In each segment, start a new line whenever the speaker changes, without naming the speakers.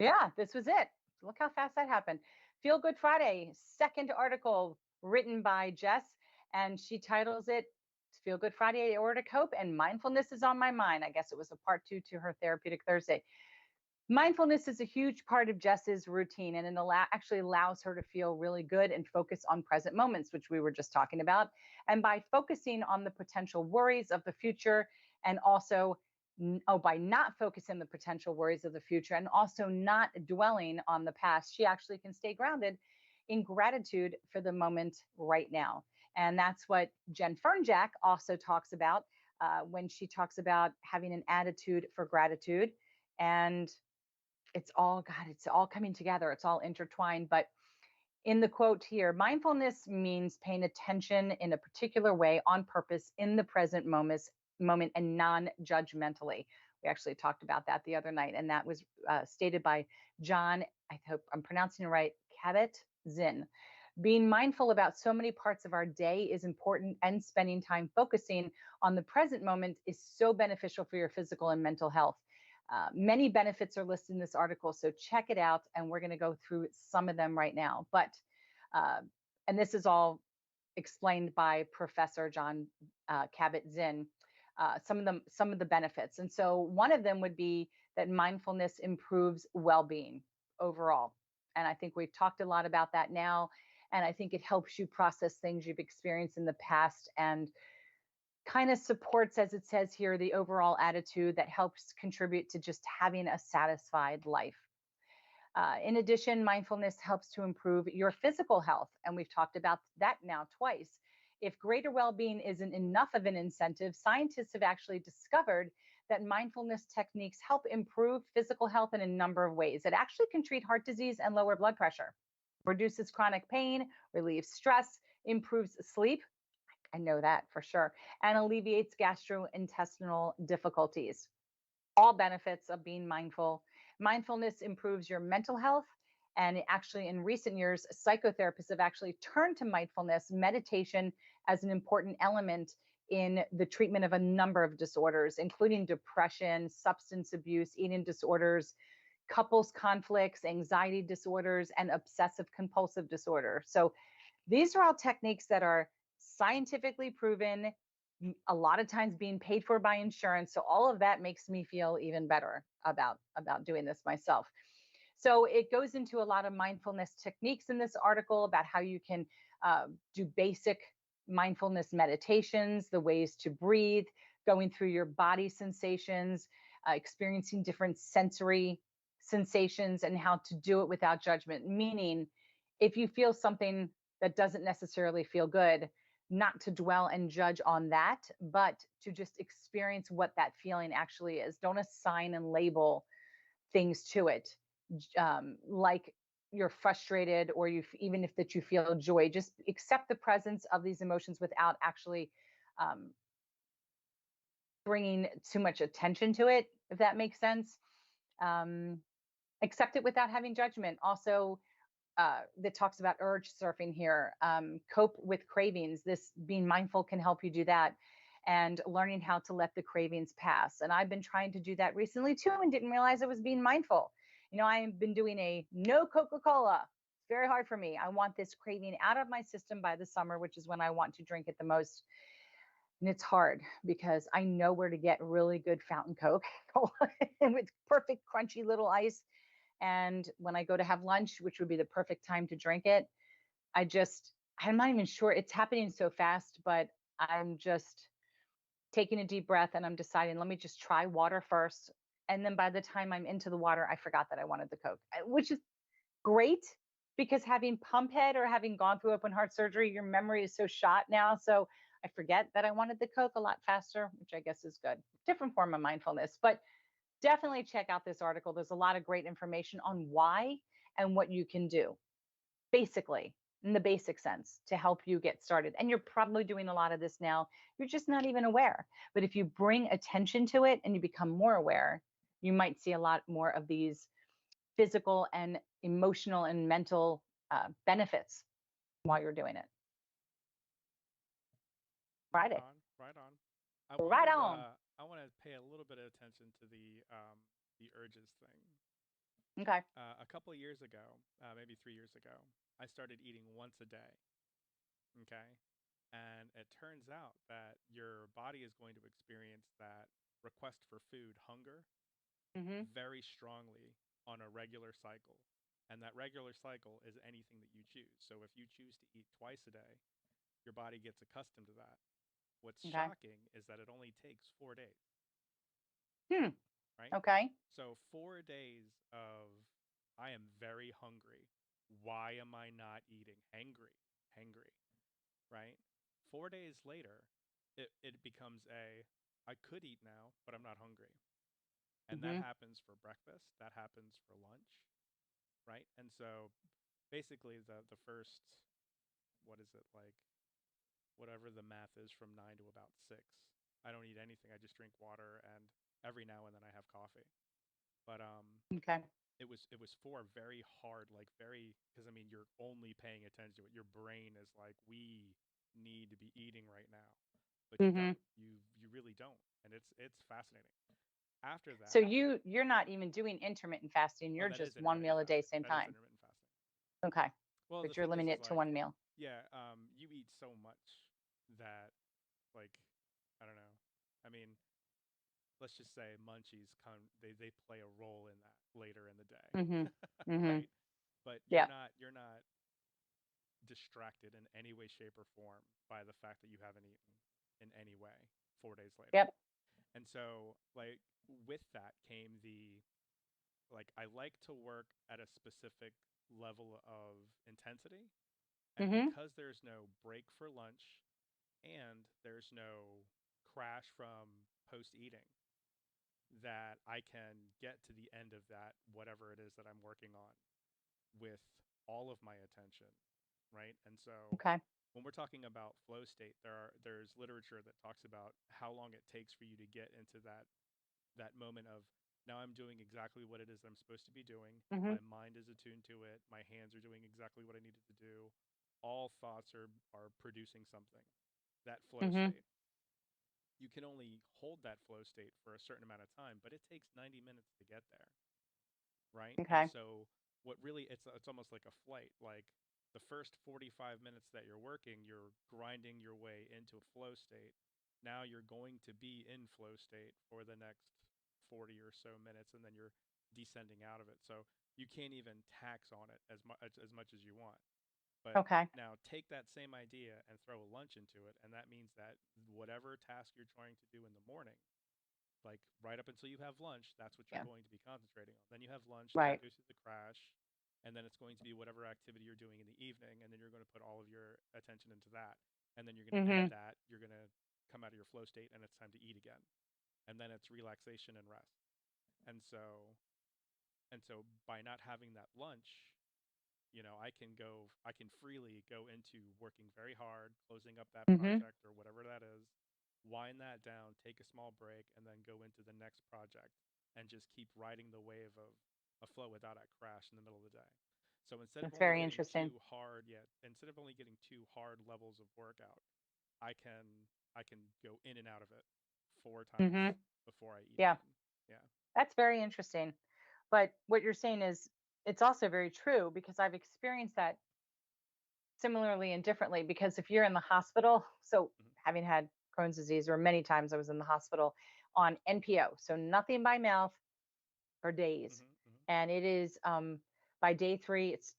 Yeah, this was it. Look how fast that happened. Feel Good Friday, second article written by Jess, and she titles it Feel Good Friday, Aortic Hope, and Mindfulness is on My Mind. I guess it was a part 2 to her Therapeutic Thursday. Mindfulness is a huge part of Jess's routine, and it actually allows her to feel really good and focus on present moments, which we were just talking about. And by focusing on the potential worries of the future, and also by not focusing on the potential worries of the future and also not dwelling on the past, she actually can stay grounded in gratitude for the moment right now. And that's what Jen Fernjack also talks about when she talks about having an attitude for gratitude. And it's all, God, it's all coming together. It's all intertwined. But in the quote here, mindfulness means paying attention in a particular way on purpose in the present moment and non-judgmentally. We actually talked about that the other night, and that was stated by John, I hope I'm pronouncing it right, Kabat-Zinn. Being mindful about so many parts of our day is important, and spending time focusing on the present moment is so beneficial for your physical and mental health. Many benefits are listed in this article, so check it out, and we're going to go through some of them right now. But and this is all explained by Professor John Kabat-Zinn. Some of the benefits, and so one of them would be that mindfulness improves well-being overall. And I think we've talked a lot about that now, and I think it helps you process things you've experienced in the past and kind of supports, as it says here, the overall attitude that helps contribute to just having a satisfied life. In addition, mindfulness helps to improve your physical health, and we've talked about that now twice. If greater well-being isn't enough of an incentive, scientists have actually discovered that mindfulness techniques help improve physical health in a number of ways. It actually can treat heart disease and lower blood pressure, reduces chronic pain, relieves stress, improves sleep, I know that for sure, and alleviates gastrointestinal difficulties. All benefits of being mindful. Mindfulness improves your mental health. And actually, in recent years, psychotherapists have actually turned to mindfulness meditation as an important element in the treatment of a number of disorders, including depression, substance abuse, eating disorders, couples conflicts, anxiety disorders, and obsessive compulsive disorder. So these are all techniques that are scientifically proven, a lot of times being paid for by insurance. So all of that makes me feel even better about doing this myself. So it goes into a lot of mindfulness techniques in this article about how you can do basic mindfulness meditations, the ways to breathe, going through your body sensations, experiencing different sensory sensations, and how to do it without judgment. Meaning, if you feel something that doesn't necessarily feel good, not to dwell and judge on that, but to just experience what that feeling actually is. Don't assign and label things to it. Like you're frustrated, or even if that you feel joy, just accept the presence of these emotions without actually bringing too much attention to it, if that makes sense. Accept it without having judgment. Also, that talks about urge surfing here. Cope with cravings. This being mindful can help you do that, and learning how to let the cravings pass. And I've been trying to do that recently too, and didn't realize I was being mindful. You know, I have been doing a no Coca-Cola. It's very hard for me. I want this craving out of my system by the summer, which is when I want to drink it the most. And it's hard because I know where to get really good fountain Coke with perfect crunchy little ice. And when I go to have lunch, which would be the perfect time to drink it, I'm not even sure it's happening so fast, but I'm just taking a deep breath and I'm deciding, let me just try water first. And then by the time I'm into the water, I forgot that I wanted the Coke, which is great because having pump head or having gone through open heart surgery, your memory is so shot now. So I forget that I wanted the Coke a lot faster, which I guess is good. Different form of mindfulness, but definitely check out this article. There's a lot of great information on why and what you can do, basically, in the basic sense, to help you get started. And you're probably doing a lot of this now. You're just not even aware. But if you bring attention to it and you become more aware, you might see a lot more of these physical and emotional and mental benefits while you're doing it. Friday.
Right on.
Right on.
I want to pay a little bit of attention to the urges thing.
Okay.
A couple of years ago, maybe 3 years ago, I started eating once a day. Okay. And it turns out that your body is going to experience that request for food, hunger,
Mhm.
very strongly on a regular cycle. And that regular cycle is anything that you choose. So if you choose to eat twice a day, your body gets accustomed to that. What's
Okay.
shocking is that it only takes 4 days,
Hmm.
right?
Okay.
So 4 days of I am very hungry. Why am I not eating? Hangry, hangry, right? 4 days later, it becomes a I could eat now, but I'm not hungry. And that
Mhm.
happens for breakfast, that happens for lunch, right? And so basically the first, what is it, like whatever the math is from 9 to about 6. I don't eat anything. I just drink water and every now and then I have coffee. But
Okay.
it was for very hard, like very, because I mean you're only paying attention to it. Your brain is like, we need to be eating right now, but you
Mhm.
don't. You really don't, and it's fascinating. After
So
that,
you're not even doing intermittent fasting.
oh,
You're
that is
just one
intermittent
meal a day,
fasting.
same
That is
time.
intermittent fasting.
Okay.
Well, the
But you're
thing
limiting
is
it to
like,
one meal.
yeah, you eat so much that, like, I don't know. I mean, let's just say munchies they play a role in that later in the
Mhm.
day,
Mhm.
right? But you're
Yeah.
not distracted in any way, shape, or form by the fact that you haven't eaten in any way 4 days later.
Yep.
And so, like, with that came the, like, I like to work at a specific level of intensity. And
Mhm.
because there's no break for lunch and there's no crash from post eating, that I can get to the end of that, whatever it is that I'm working on, with all of my attention, right? And so
Okay.
when we're talking about flow state, there's literature that talks about how long it takes for you to get into that moment of, now I'm doing exactly what it is that I'm supposed to be doing.
Mhm.
My mind is attuned to it. My hands are doing exactly what I needed to do. All thoughts are producing something. That flow
Mhm.
state. You can only hold that flow state for a certain amount of time, but it takes 90 minutes to get there, right? And
Okay.
so what really, it's almost like a flight. Like the first 45 minutes that you're working, you're grinding your way into a flow state. Now you're going to be in flow state for the next 40 or so minutes, and then you're descending out of it. So you can't even tax on it as much as you want. But
Okay.
now take that same idea and throw a lunch into it, and that means that whatever task you're trying to do in the morning, like right up until you have lunch, that's what you're
Yeah.
going to be concentrating on. Then you have lunch, that
Right.
goes through the crash, and then it's going to be whatever activity you're doing in the evening, and then you're going to put all of your attention into that. And then you're going to end
Mhm.
that, you're going to come out of your flow state, and it's time to eat again. And then it's relaxation and rest. And so by not having that lunch, I can freely go into working very hard, closing up that
Mhm.
project or whatever that is, wind that down, take a small break, and then go into the next project and just keep riding the wave of a flow without a crash in the middle of the day. So instead of
That's
only
very
getting
interesting.
too hard, yeah, instead of only getting too hard levels of workout, I can I can go in and out of it 4 times
Mhm.
before I eat
Yeah.
again. Yeah.
That's very interesting. But what you're saying is it's also very true because I've experienced that similarly and differently because if you're in the hospital, so
Hmm.
having had Crohn's disease or many times I was in the hospital on NPO, so nothing by mouth for days.
Hmm. Hmm.
And it is by day 3 it's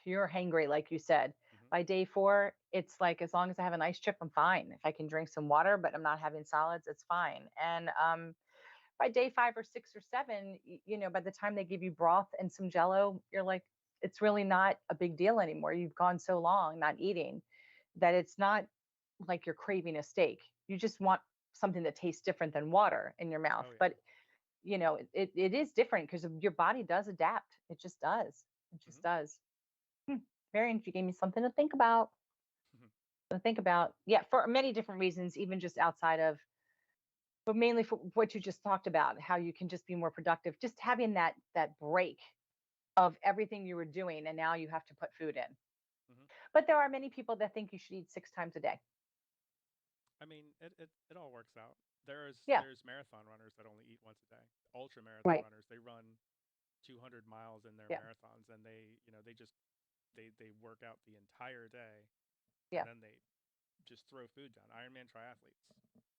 you're hangry like you said.
Hmm.
By day 4, it's like as long as I have an ice chip, I'm fine. If I can drink some water, but I'm not having solids, it's fine. And by day 5 or 6 or 7, by the time they give you broth and some jello, you're like, it's really not a big deal anymore. You've gone so long not eating that it's not like you're craving a steak. You just want something that tastes different than water in your mouth.
Oh yeah.
But it is different because your body does adapt. It just does. It just
Hmm.
does. Hmm. Very interesting. You gave me something to think about. Yeah, for many different reasons, even just outside of, but mainly for what you just talked about, how you can just be more productive. Just having that break of everything you were doing, and now you have to put food in.
Hmm.
But there are many people that think you should eat 6 times a day.
I mean, it all works out. There's
Yeah.
there's marathon runners that only eat once a day. Ultra marathon
Right.
runners, they run. 200 miles in their
Yeah.
marathons, and they just they work out the entire day, and
Yeah.
then they just throw food down. Ironman triathletes,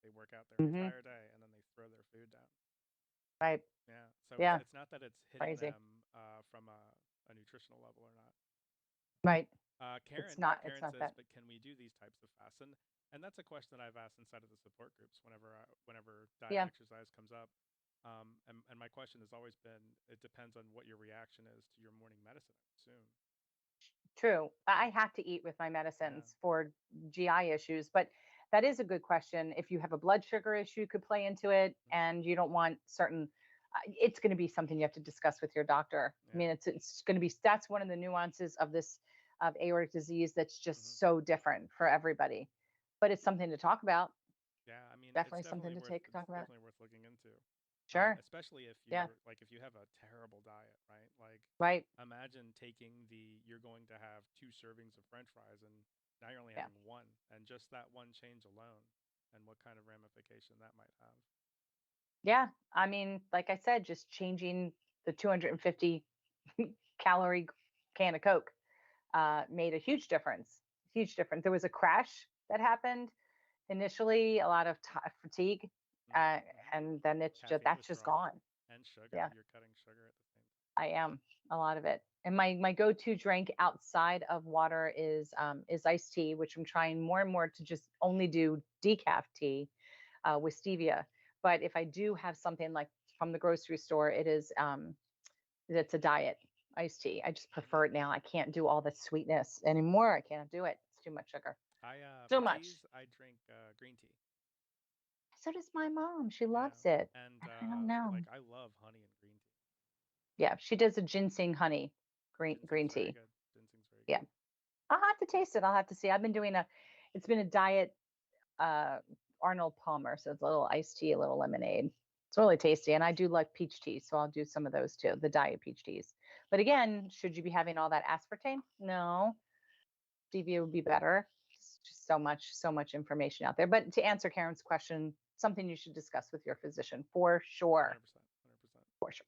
they work out their
Hmm.
entire day and then they throw their food down.
Right.
Yeah. So
Yeah.
it's not that it's hitting
Crazy.
them from a nutritional level or not.
Right.
Karen
It's
Karen
not
says,
that.
but can we do these types of fasts? And that's a question that I've asked inside of the support groups whenever diet and
Yeah.
exercise comes up. And my question has always been, it depends on what your reaction is to your morning medicine, I assume.
True. I
Yeah.
have to eat with my
Yeah.
medicines for GI issues, but that is a good question. If you have a blood sugar issue, could play into it,
Mhm.
and you don't want certain. It's going to be something you have to discuss with your doctor. I
Yeah.
mean, it's going to be that's one of the nuances of this of aortic disease that's
Hmm.
just so different for everybody. But it's something to talk about.
Yeah, I mean,
Definitely something to
it's
talk about.
definitely worth looking into.
Sure.
Especially if
Yeah.
you're like if you have a terrible diet, right? Like
Right.
imagine taking you're going to have 2 servings of French fries and now you're only
Yeah.
having one, and just that one change alone, and what kind of ramification that might have.
Yeah. I mean, like I said, just changing the 250 calorie can of Coke made a huge difference. Huge difference. There was a crash that happened initially, a lot of fatigue,
Hmm.
uh,
Hmm.
and then
Caffeine
that's just
withdrawal
gone.
and sugar.
Yeah,
You're cutting sugar at the same time.
I am a lot of it. And my go-to drink outside of water is iced tea, which I'm trying more and more to just only do decaf tea with stevia. But if I do have something like from the grocery store, it's a diet iced tea. I just
Hmm.
prefer it now. I can't do all the sweetness anymore. I can't do it. It's too much sugar.
For
Too much.
teas, I drink green tea.
So does my mom. She
Yeah,
loves it.
and
I don't know.
like I love honey and green tea.
Yeah, she does a ginseng honey green
Ginseng's very
tea.
good. Ginseng's very
Yeah.
good.
I'll have to taste it. I'll have to see. I've been doing it's been a diet uh Arnold Palmer, so it's a little iced tea, a little lemonade. It's really tasty. And I do like peach tea, so I'll do some of those too, the diet peach teas. But again, should you be having all that aspartame? No. Stevia would be better. It's just so much information out there. But to answer Karen's question, something you should discuss with your physician for sure.
100%. 100%.
For sure.